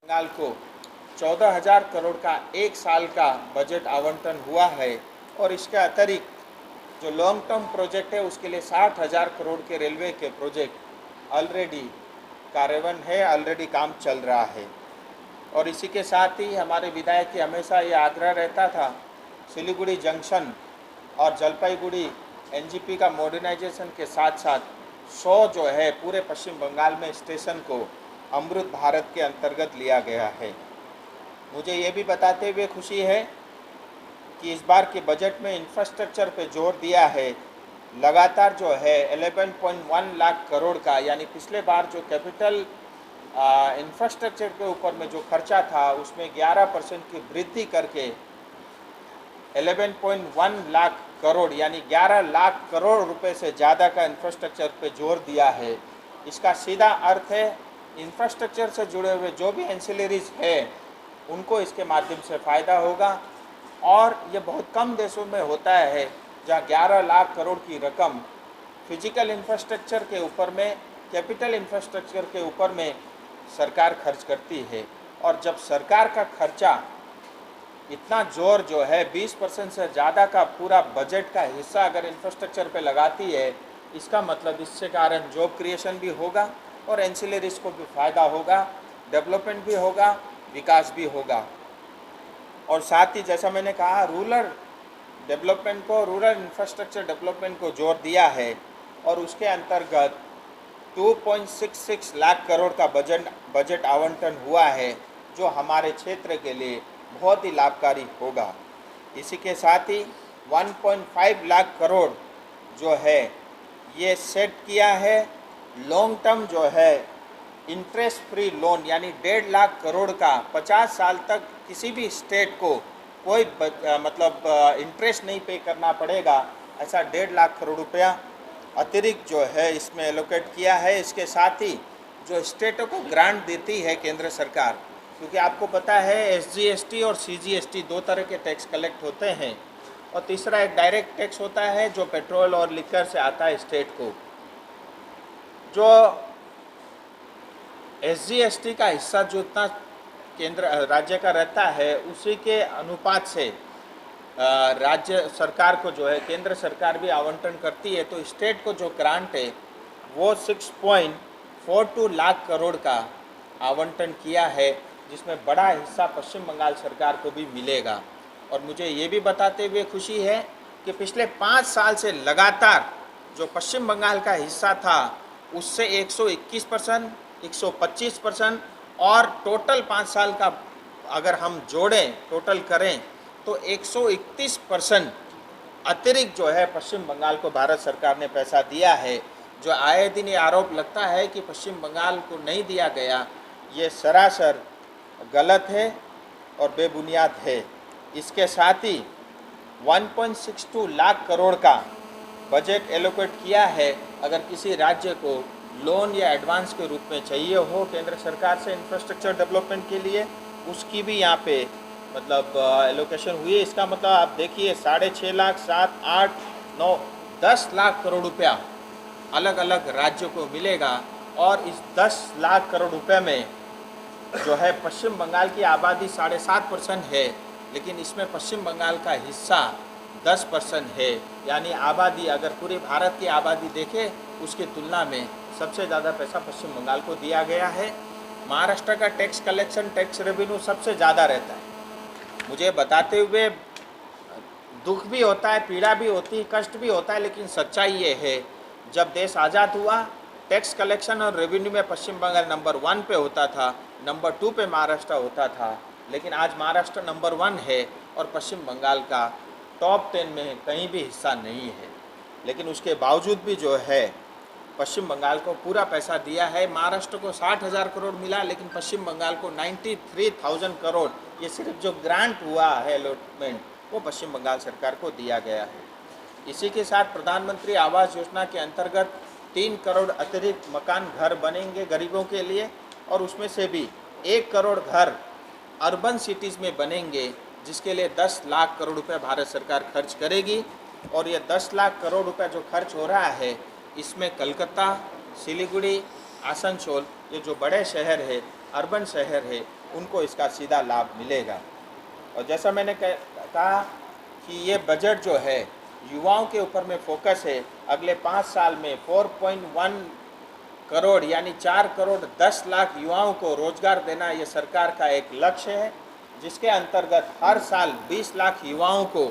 बंगाल को 14,000 करोड़ का एक साल का बजट आवंटन हुआ है और इसके अतिरिक्त जो लॉन्ग टर्म प्रोजेक्ट है उसके लिए 60,000 करोड़ के रेलवे के प्रोजेक्ट ऑलरेडी कार्यान्वयन है, ऑलरेडी काम चल रहा है। और इसी के साथ ही हमारे विधायक की हमेशा ये आग्रह रहता था, सिलीगुड़ी जंक्शन और जलपाईगुड़ी एनजीपी का मॉडर्नाइजेशन के साथ साथ 100 जो है पूरे पश्चिम बंगाल में स्टेशन को अमृत भारत के अंतर्गत लिया गया है। मुझे ये भी बताते हुए खुशी है कि इस बार के बजट में इंफ्रास्ट्रक्चर पे जोर दिया है। लगातार जो है 11.1 लाख करोड़ का, यानी पिछले बार जो कैपिटल इंफ्रास्ट्रक्चर के ऊपर में जो खर्चा था उसमें 11% की वृद्धि करके 11.1 लाख करोड़ यानी 11 लाख करोड़ रुपए से ज़्यादा का इंफ्रास्ट्रक्चर पे जोर दिया है। इसका सीधा अर्थ है इंफ्रास्ट्रक्चर से जुड़े हुए जो भी एंसिलरीज है उनको इसके माध्यम से फ़ायदा होगा। और ये बहुत कम देशों में होता है जहाँ 11 लाख करोड़ की रकम फिजिकल इंफ्रास्ट्रक्चर के ऊपर में, कैपिटल इंफ्रास्ट्रक्चर के ऊपर में सरकार खर्च करती है। और जब सरकार का खर्चा इतना जोर जो है 20% से ज़्यादा का पूरा बजट का हिस्सा अगर इंफ्रास्ट्रक्चर पे लगाती है, इसका मतलब इससे कारण जॉब क्रिएशन भी होगा और एंसिलरीज को भी फ़ायदा होगा, डेवलपमेंट भी होगा, विकास भी होगा। और साथ ही जैसा मैंने कहा रूरल डेवलपमेंट को, रूरल इंफ्रास्ट्रक्चर डेवलपमेंट को जोर दिया है और उसके अंतर्गत 2.66 लाख करोड़ का बजट आवंटन हुआ है जो हमारे क्षेत्र के लिए बहुत ही लाभकारी होगा। इसी के साथ ही 1.5 लाख करोड़ जो है ये सेट किया है लॉन्ग टर्म जो है इंटरेस्ट फ्री लोन, यानी 1.5 लाख करोड़ का 50 साल तक किसी भी स्टेट को कोई इंटरेस्ट नहीं पे करना पड़ेगा, ऐसा 1.5 लाख करोड़ रुपया अतिरिक्त जो है इसमें एलोकेट किया है। इसके साथ ही जो स्टेटों को ग्रांट देती है केंद्र सरकार, क्योंकि आपको पता है SGST और CGST दो तरह के टैक्स कलेक्ट होते हैं और तीसरा एक डायरेक्ट टैक्स होता है जो पेट्रोल और लिकर से आता है स्टेट को। जो SGST का हिस्सा जो इतना केंद्र राज्य का रहता है उसी के अनुपात से राज्य सरकार को जो है केंद्र सरकार भी आवंटन करती है। तो स्टेट को जो ग्रांट है वो 6.42 लाख करोड़ का आवंटन किया है, जिसमें बड़ा हिस्सा पश्चिम बंगाल सरकार को भी मिलेगा। और मुझे ये भी बताते हुए खुशी है कि पिछले 5 साल से लगातार जो पश्चिम बंगाल का हिस्सा था उससे 121%, 125% और टोटल 5 साल का अगर हम जोड़ें, टोटल करें तो 131% अतिरिक्त जो है पश्चिम बंगाल को भारत सरकार ने पैसा दिया है। जो आए दिन ये आरोप लगता है कि पश्चिम बंगाल को नहीं दिया गया, ये सरासर गलत है और बेबुनियाद है। इसके साथ ही 1.62 लाख करोड़ का बजट एलोकेट किया है अगर किसी राज्य को लोन या एडवांस के रूप में चाहिए हो केंद्र सरकार से इंफ्रास्ट्रक्चर डेवलपमेंट के लिए, उसकी भी यहाँ पे एलोकेशन हुई है। इसका मतलब आप देखिए 6.5 लाख, 7, 8, 9, 10 लाख करोड़ रुपया अलग अलग राज्यों को मिलेगा। और इस 10 लाख करोड़ रुपये में जो है पश्चिम बंगाल की आबादी 7.5% है, लेकिन इसमें पश्चिम बंगाल का हिस्सा 10% है। यानी आबादी अगर पूरे भारत की आबादी देखे उसकी तुलना में सबसे ज़्यादा पैसा पश्चिम बंगाल को दिया गया है। महाराष्ट्र का टैक्स कलेक्शन, टैक्स रेवेन्यू सबसे ज़्यादा रहता है। मुझे बताते हुए दुख भी होता है, पीड़ा भी होती है, कष्ट भी होता है, लेकिन सच्चाई ये है जब देश आज़ाद हुआ टैक्स कलेक्शन और रेवेन्यू में पश्चिम बंगाल नंबर 1 पे होता था, नंबर 2 पे महाराष्ट्र होता था। लेकिन आज महाराष्ट्र नंबर 1 है और पश्चिम बंगाल का टॉप 10 में कहीं भी हिस्सा नहीं है। लेकिन उसके बावजूद भी जो है पश्चिम बंगाल को पूरा पैसा दिया है। महाराष्ट्र को 60,000 करोड़ मिला, लेकिन पश्चिम बंगाल को 93,000 करोड़, ये सिर्फ जो ग्रांट हुआ है अलॉटमेंट, वो पश्चिम बंगाल सरकार को दिया गया है। इसी के साथ प्रधानमंत्री आवास योजना के अंतर्गत 3 करोड़ अतिरिक्त मकान घर बनेंगे गरीबों के लिए और उसमें से भी 1 करोड़ घर अर्बन सिटीज़ में बनेंगे, जिसके लिए 10 लाख करोड़ रुपए भारत सरकार खर्च करेगी। और ये 10 लाख करोड़ रुपए जो खर्च हो रहा है इसमें कलकत्ता, सिलीगुड़ी, आसनसोल, ये जो बड़े शहर है अर्बन शहर है उनको इसका सीधा लाभ मिलेगा। और जैसा मैंने कहा कि ये बजट जो है युवाओं के ऊपर में फोकस है। अगले 5 साल में 4.1 करोड़ यानी 4 करोड़ 10 लाख युवाओं को रोजगार देना ये सरकार का एक लक्ष्य है, जिसके अंतर्गत हर साल 20 लाख युवाओं को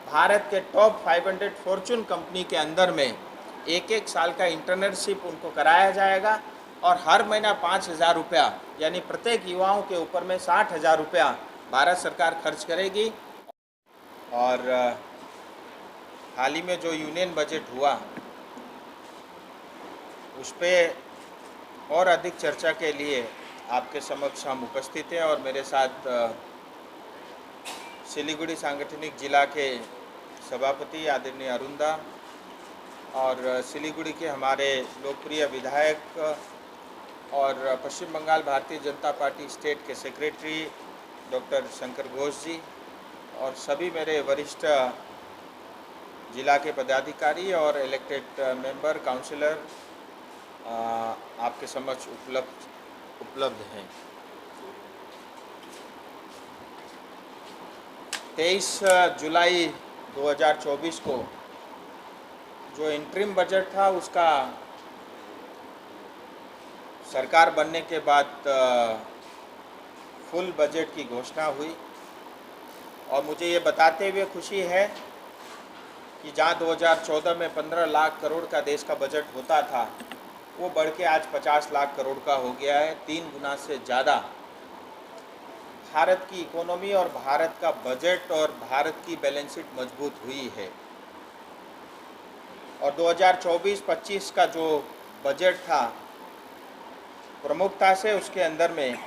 भारत के टॉप 500 फॉर्चून कंपनी के अंदर में एक साल का इंटर्नशिप उनको कराया जाएगा और हर महीना 5,000 रुपया यानी प्रत्येक युवाओं के ऊपर में 60,000 रुपया भारत सरकार खर्च करेगी। और हाल ही में जो यूनियन बजट हुआ उस पर और अधिक चर्चा के लिए आपके समक्ष हम उपस्थित हैं और मेरे साथ सिलीगुड़ी सांगठनिक जिला के सभापति आदरणीय अरुंदा और सिलीगुड़ी के हमारे लोकप्रिय विधायक और पश्चिम बंगाल भारतीय जनता पार्टी स्टेट के सेक्रेटरी डॉक्टर शंकर घोष जी और सभी मेरे वरिष्ठ जिला के पदाधिकारी और इलेक्टेड मेंबर काउंसिलर आपके समक्ष उपलब्ध हैं। 23 जुलाई 2024 को जो इंटरिम बजट था उसका सरकार बनने के बाद फुल बजट की घोषणा हुई और मुझे ये बताते हुए खुशी है कि जहाँ 2014 में 15 लाख करोड़ का देश का बजट होता था वो बढ़ के आज 50 लाख करोड़ का हो गया है। 3 गुना से ज़्यादा भारत की इकोनॉमी और भारत का बजट और भारत की बैलेंस शीट मजबूत हुई है। और 2024-25 का जो बजट था प्रमुखता से उसके अंदर में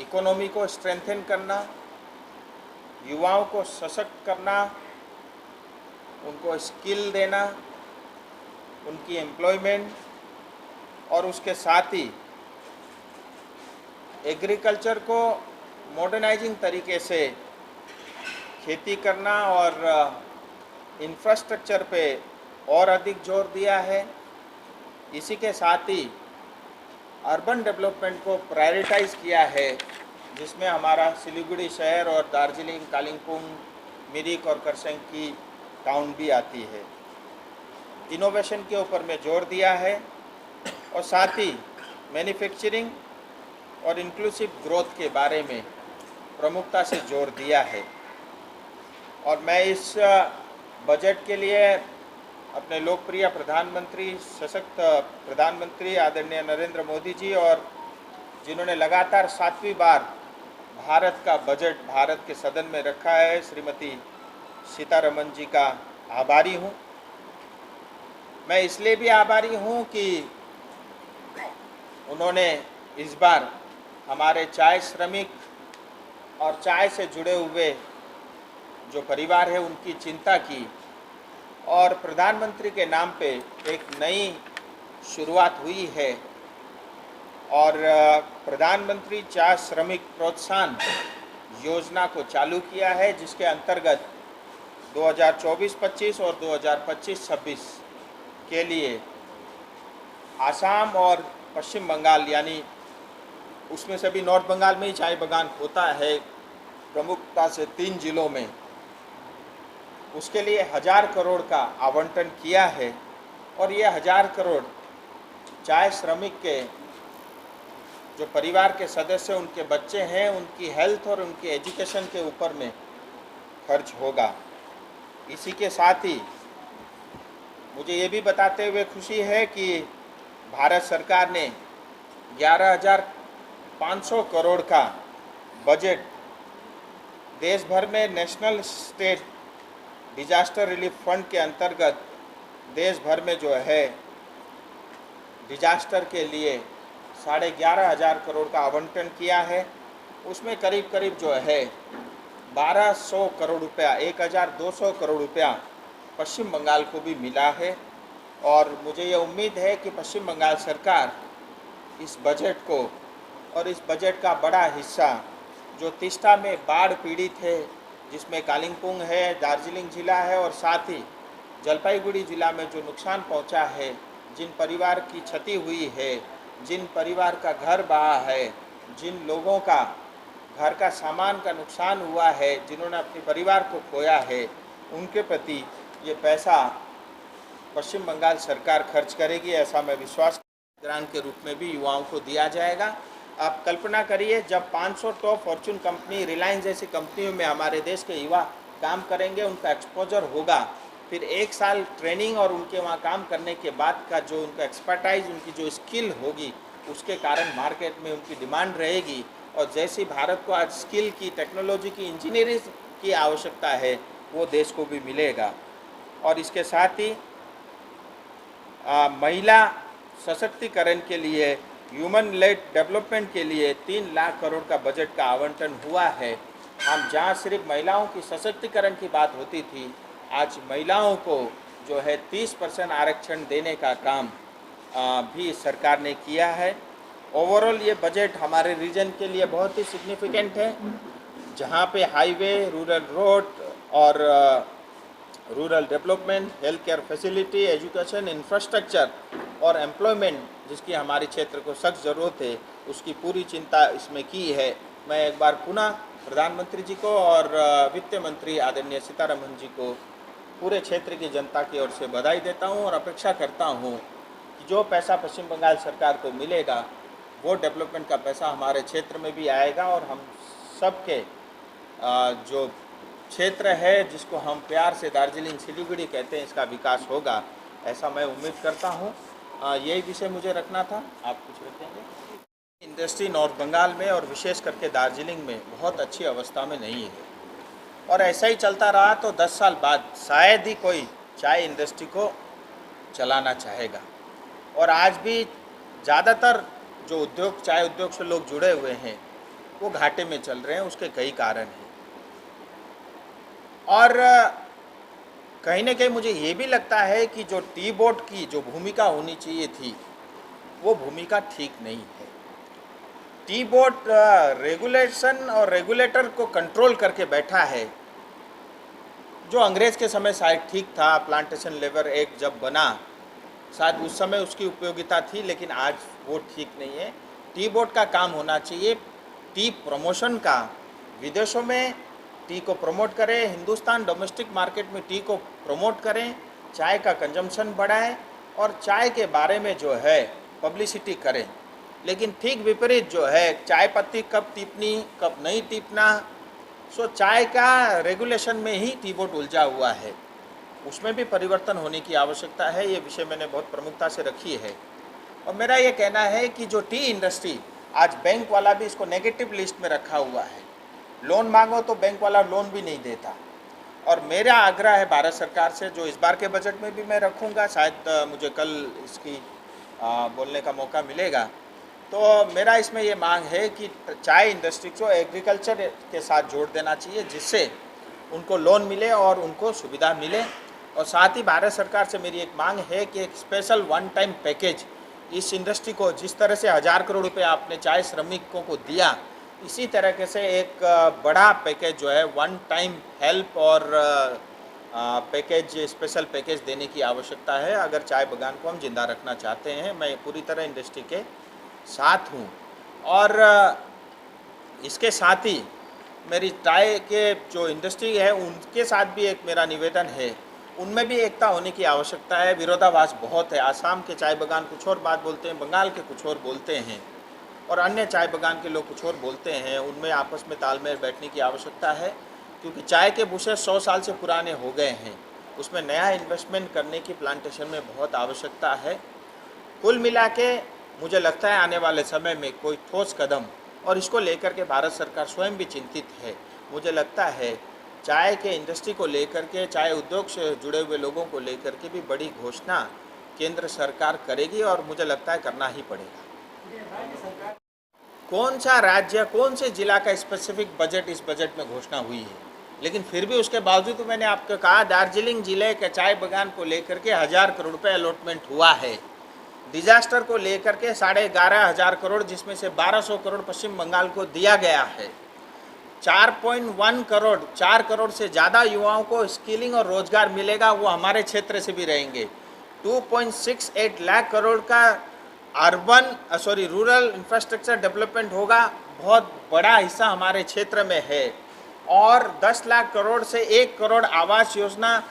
इकोनॉमी को स्ट्रेंथन करना, युवाओं को सशक्त करना, उनको स्किल देना, उनकी एम्प्लॉयमेंट और उसके साथ ही एग्रीकल्चर को मॉडर्नाइजिंग तरीके से खेती करना और इंफ्रास्ट्रक्चर पे और अधिक जोर दिया है। इसी के साथ ही अर्बन डेवलपमेंट को प्रायोरिटाइज किया है, जिसमें हमारा सिलीगुड़ी शहर और दार्जिलिंग, कालिम्पोंग, मिरिक और करसंग की टाउन भी आती है। इनोवेशन के ऊपर में जोर दिया है और साथ ही मैन्युफैक्चरिंग और इंक्लूसिव ग्रोथ के बारे में प्रमुखता से जोर दिया है। और मैं इस बजट के लिए अपने लोकप्रिय प्रधानमंत्री, सशक्त प्रधानमंत्री आदरणीय नरेंद्र मोदी जी और जिन्होंने लगातार 7वीं बार भारत का बजट भारत के सदन में रखा है, श्रीमती सीतारमन जी का आभारी हूँ। मैं इसलिए भी आभारी हूँ कि उन्होंने इस बार हमारे चाय श्रमिक और चाय से जुड़े हुए जो परिवार है उनकी चिंता की और प्रधानमंत्री के नाम पे एक नई शुरुआत हुई है और प्रधानमंत्री चाय श्रमिक प्रोत्साहन योजना को चालू किया है, जिसके अंतर्गत 2024-25 और 2025-26 के लिए आसाम और पश्चिम बंगाल यानी उसमें से भी नॉर्थ बंगाल में ही चाय बागान होता है प्रमुखता से 3 जिलों में, उसके लिए 1000 करोड़ का आवंटन किया है। और ये 1000 करोड़ चाय श्रमिक के जो परिवार के सदस्य उनके बच्चे हैं उनकी हेल्थ और उनकी एजुकेशन के ऊपर में खर्च होगा। इसी के साथ ही मुझे ये भी बताते हुए खुशी है कि भारत सरकार ने 11,500 करोड़ का बजट देश भर में national state disaster relief fund के अंतर्गत देश भर में जो है डिजास्टर के लिए 11,500 करोड़ का आवंटन किया है। उसमें करीब करीब जो है 1200 करोड़ रुपया 1,200 करोड़ रुपया पश्चिम बंगाल को भी मिला है। और मुझे ये उम्मीद है कि पश्चिम बंगाल सरकार इस बजट को और इस बजट का बड़ा हिस्सा जो तीस्ता में बाढ़ पीड़ित है, जिसमें कालिम्पोंग है, दार्जिलिंग जिला है और साथ ही जलपाईगुड़ी जिला में जो नुकसान पहुंचा है, जिन परिवार की क्षति हुई है, जिन परिवार का घर बहा है, जिन लोगों का घर का सामान का नुकसान हुआ है, जिन्होंने अपने परिवार को खोया है, उनके प्रति ये पैसा पश्चिम बंगाल सरकार खर्च करेगी, ऐसा मैं विश्वास। ग्रांट के रूप में भी युवाओं को दिया जाएगा। आप कल्पना करिए, जब 500 टॉप फॉर्चून कंपनी, रिलायंस जैसी कंपनियों में हमारे देश के युवा काम करेंगे, उनका एक्सपोजर होगा, फिर 1 साल ट्रेनिंग और उनके वहाँ काम करने के बाद का जो उनका एक्सपर्टाइज, उनकी जो स्किल होगी, उसके कारण मार्केट में उनकी डिमांड रहेगी। और जैसी भारत को आज स्किल की, टेक्नोलॉजी की, इंजीनियरिंग की आवश्यकता है, वो देश को भी मिलेगा। और इसके साथ ही महिला सशक्तिकरण के लिए, ह्यूमन लेड डेवलपमेंट के लिए 3 लाख करोड़ का बजट का आवंटन हुआ है। हम जहाँ सिर्फ महिलाओं की सशक्तिकरण की बात होती थी, आज महिलाओं को जो है 30% आरक्षण देने का काम भी सरकार ने किया है। ओवरऑल ये बजट हमारे रीजन के लिए बहुत ही सिग्निफिकेंट है, जहाँ पे हाईवे, रूरल रोड और rural development, health care facility, education, infrastructure और एम्प्लॉयमेंट, जिसकी हमारे क्षेत्र को सख्त ज़रूरत है, उसकी पूरी चिंता इसमें की है। मैं एक बार पुनः प्रधानमंत्री जी को और वित्त मंत्री आदरणीय सीतारमण जी को, पूरे क्षेत्र की जनता की ओर से बधाई देता हूं और अपेक्षा करता हूं कि जो पैसा पश्चिम बंगाल सरकार को मिलेगा, वो डेवलपमेंट का पैसा हमारे क्षेत्र में भी आएगा और हम सबके जो क्षेत्र है, जिसको हम प्यार से दार्जिलिंग सिलीगुड़ी कहते हैं, इसका विकास होगा, ऐसा मैं उम्मीद करता हूँ। यही विषय मुझे रखना था। आप कुछ रखेंगे? इंडस्ट्री नॉर्थ बंगाल में और विशेष करके दार्जिलिंग में बहुत अच्छी अवस्था में नहीं है, और ऐसा ही चलता रहा तो 10 साल बाद शायद ही कोई चाय इंडस्ट्री को चलाना चाहेगा। और आज भी ज़्यादातर जो उद्योग, चाय उद्योग से लोग जुड़े हुए हैं, वो घाटे में चल रहे हैं। उसके कई कारण हैं, और कहीं ना कहीं मुझे ये भी लगता है कि जो टी बोर्ड की जो भूमिका होनी चाहिए थी, वो भूमिका ठीक नहीं है। टी बोर्ड रेगुलेशन और रेगुलेटर को कंट्रोल करके बैठा है, जो अंग्रेज़ के समय शायद ठीक था। प्लांटेशन लेबर एक्ट जब बना, शायद उस समय उसकी उपयोगिता थी, लेकिन आज वो ठीक नहीं है। टी बोर्ड का काम होना चाहिए टी प्रमोशन का, विदेशों में टी को प्रमोट करें, हिंदुस्तान डोमेस्टिक मार्केट में टी को प्रमोट करें, चाय का कंजम्पशन बढ़ाएं और चाय के बारे में जो है पब्लिसिटी करें। लेकिन ठीक विपरीत जो है, चाय पत्ती कब टीपनी, कब नहीं टीपना, सो चाय का रेगुलेशन में ही टी बोर्ड उलझा हुआ है। उसमें भी परिवर्तन होने की आवश्यकता है। ये विषय मैंने बहुत प्रमुखता से रखी है। और मेरा ये कहना है कि जो टी इंडस्ट्री, आज बैंक वाला भी इसको नेगेटिव लिस्ट में रखा हुआ है। लोन मांगो तो बैंक वाला लोन भी नहीं देता। और मेरा आग्रह है भारत सरकार से, जो इस बार के बजट में भी मैं रखूँगा, शायद मुझे कल इसकी बोलने का मौका मिलेगा, तो मेरा इसमें ये मांग है कि चाय इंडस्ट्री को एग्रीकल्चर के साथ जोड़ देना चाहिए, जिससे उनको लोन मिले और उनको सुविधा मिले। और साथ ही भारत सरकार से मेरी एक मांग है कि एक स्पेशल वन टाइम पैकेज इस इंडस्ट्री को, जिस तरह से 1000 करोड़ रुपये आपने चाय श्रमिकों को दिया, इसी तरीके से एक बड़ा पैकेज जो है वन टाइम हेल्प और पैकेज, स्पेशल पैकेज देने की आवश्यकता है, अगर चाय बागान को हम जिंदा रखना चाहते हैं। मैं पूरी तरह इंडस्ट्री के साथ हूँ। और इसके साथ ही मेरी चाय के जो इंडस्ट्री है, उनके साथ भी एक मेरा निवेदन है, उनमें भी एकता होने की आवश्यकता है। विरोधाभास बहुत है। आसाम के चाय बागान कुछ और बात बोलते हैं, बंगाल के कुछ और बोलते हैं, और अन्य चाय बागान के लोग कुछ और बोलते हैं। उनमें आपस में तालमेल बैठने की आवश्यकता है, क्योंकि चाय के बुशे 100 साल से पुराने हो गए हैं। उसमें नया इन्वेस्टमेंट करने की प्लांटेशन में बहुत आवश्यकता है। कुल मिला के मुझे लगता है आने वाले समय में कोई ठोस कदम, और इसको लेकर के भारत सरकार स्वयं भी चिंतित है। मुझे लगता है चाय के इंडस्ट्री को लेकर के, चाय उद्योग से जुड़े हुए लोगों को लेकर के भी बड़ी घोषणा केंद्र सरकार करेगी, और मुझे लगता है करना ही पड़ेगा। कौन सा राज्य, कौन से जिला का स्पेसिफिक बजट इस बजट में घोषणा हुई है, लेकिन फिर भी उसके बावजूद तो मैंने आपको कहा, दार्जिलिंग जिले के चाय बागान को लेकर के 1000 करोड़ रुपये अलॉटमेंट हुआ है। डिजास्टर को लेकर के 11,500 करोड़, जिसमें से 1200 करोड़ पश्चिम बंगाल को दिया गया है। 4.1 करोड़, 4 करोड़ से ज़्यादा युवाओं को स्किलिंग और रोजगार मिलेगा, वो हमारे क्षेत्र से भी रहेंगे। 2.68 लाख करोड़ का रूरल इंफ्रास्ट्रक्चर डेवलपमेंट होगा, बहुत बड़ा हिस्सा हमारे क्षेत्र में है। और 10 लाख करोड़ से 1 करोड़ आवास योजना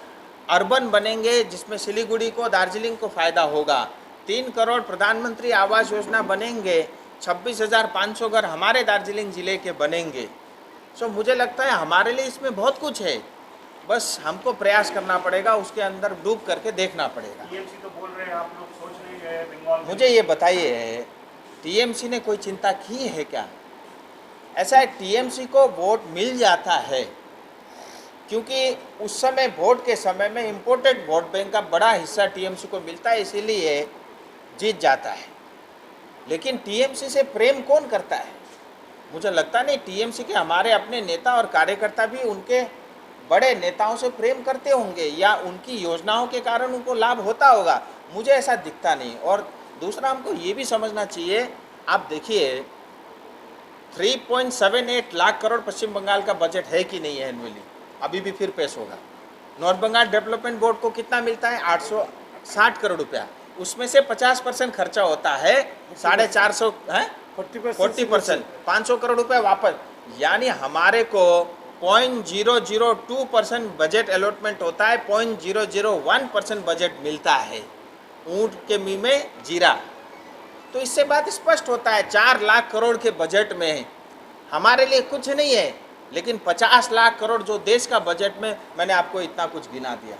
अर्बन बनेंगे, जिसमें सिलीगुड़ी को, दार्जिलिंग को फ़ायदा होगा। 3 करोड़ प्रधानमंत्री आवास योजना बनेंगे, 26,500 घर हमारे दार्जिलिंग ज़िले के बनेंगे। सो मुझे लगता है हमारे लिए इसमें बहुत कुछ है, बस हमको प्रयास करना पड़ेगा, उसके अंदर डूब करके देखना पड़ेगा। टीएमसी तो बोल रहे हैं आप लोग सोच नहीं रहे बंगाल में। मुझे ये बताइए, टीएमसी ने कोई चिंता की है क्या? ऐसा है, टीएमसी को वोट मिल जाता है क्योंकि उस समय वोट के समय में इम्पोर्टेड वोट बैंक का बड़ा हिस्सा टीएमसी को मिलता है, इसीलिए जीत जाता है। लेकिन टीएमसी से प्रेम कौन करता है? मुझे लगता नहीं टीएमसी के हमारे अपने नेता और कार्यकर्ता भी उनके बड़े नेताओं से प्रेम करते होंगे, या उनकी योजनाओं के कारण उनको लाभ होता होगा। मुझे ऐसा दिखता नहीं। और दूसरा, हमको ये भी समझना चाहिए, आप देखिए 3.78 लाख करोड़ पश्चिम बंगाल का बजट है कि नहीं है एनुअली, अभी भी फिर पेश होगा। नॉर्थ बंगाल डेवलपमेंट बोर्ड को कितना मिलता है? 860 करोड़ रुपया, उसमें से 50% खर्चा होता है, 450 है 40%, 500 करोड़ रुपया वापस। यानी हमारे को 0.002% बजट अलॉटमेंट होता है, 0.001% बजट मिलता है। ऊँट के मुँह में जीरा। तो इससे बात स्पष्ट होता है, 4 लाख करोड़ के बजट में हमारे लिए कुछ नहीं है, लेकिन 50 लाख करोड़ जो देश का बजट में, मैंने आपको इतना कुछ गिना दिया।